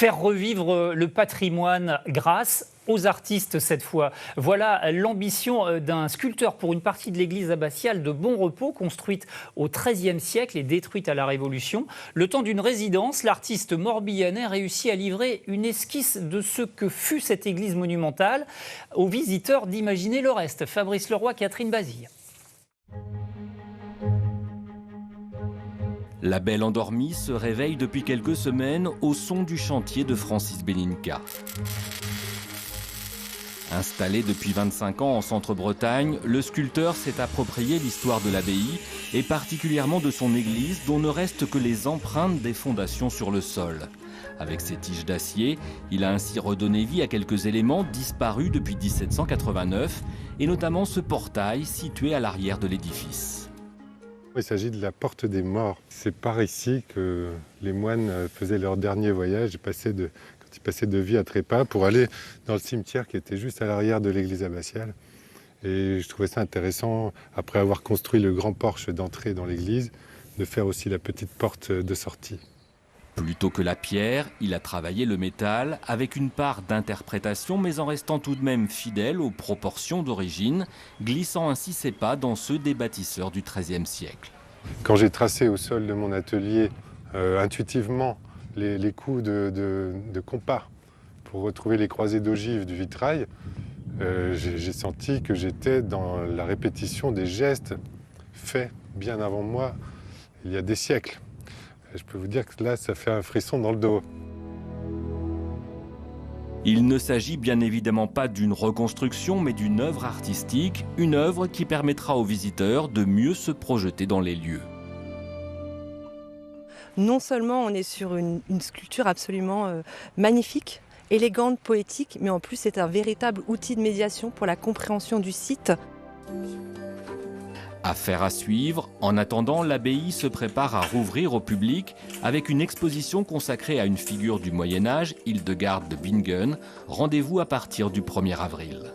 Faire revivre le patrimoine grâce aux artistes cette fois. Voilà l'ambition d'un sculpteur pour une partie de l'église abbatiale de Bon Repos, construite au XIIIe siècle et détruite à la Révolution. Le temps d'une résidence, l'artiste morbihanais réussit à livrer une esquisse de ce que fut cette église monumentale aux visiteurs d'imaginer le reste. Fabrice Leroy, Catherine Bazille. La Belle Endormie se réveille depuis quelques semaines au son du chantier de Francis Belinka. Installé depuis 25 ans en Centre-Bretagne, le sculpteur s'est approprié l'histoire de l'abbaye et particulièrement de son église dont ne restent que les empreintes des fondations sur le sol. Avec ses tiges d'acier, il a ainsi redonné vie à quelques éléments disparus depuis 1789 et notamment ce portail situé à l'arrière de l'édifice. Il s'agit de la porte des morts. C'est par ici que les moines faisaient leur dernier voyage, quand ils passaient de vie à trépas, pour aller dans le cimetière qui était juste à l'arrière de l'église abbatiale. Et je trouvais ça intéressant, après avoir construit le grand porche d'entrée dans l'église, de faire aussi la petite porte de sortie. Plutôt que la pierre, il a travaillé le métal avec une part d'interprétation mais en restant tout de même fidèle aux proportions d'origine, glissant ainsi ses pas dans ceux des bâtisseurs du XIIIe siècle. Quand j'ai tracé au sol de mon atelier intuitivement les coups de compas pour retrouver les croisées d'ogives du vitrail, j'ai senti que j'étais dans la répétition des gestes faits bien avant moi, il y a des siècles. Je peux vous dire que là, ça fait un frisson dans le dos. Il ne s'agit bien évidemment pas d'une reconstruction, mais d'une œuvre artistique, une œuvre qui permettra aux visiteurs de mieux se projeter dans les lieux. Non seulement on est sur une sculpture absolument magnifique, élégante, poétique, mais en plus c'est un véritable outil de médiation pour la compréhension du site. Affaire à suivre. En attendant, l'abbaye se prépare à rouvrir au public avec une exposition consacrée à une figure du Moyen-Âge, Hildegarde de Bingen. Rendez-vous à partir du 1er avril.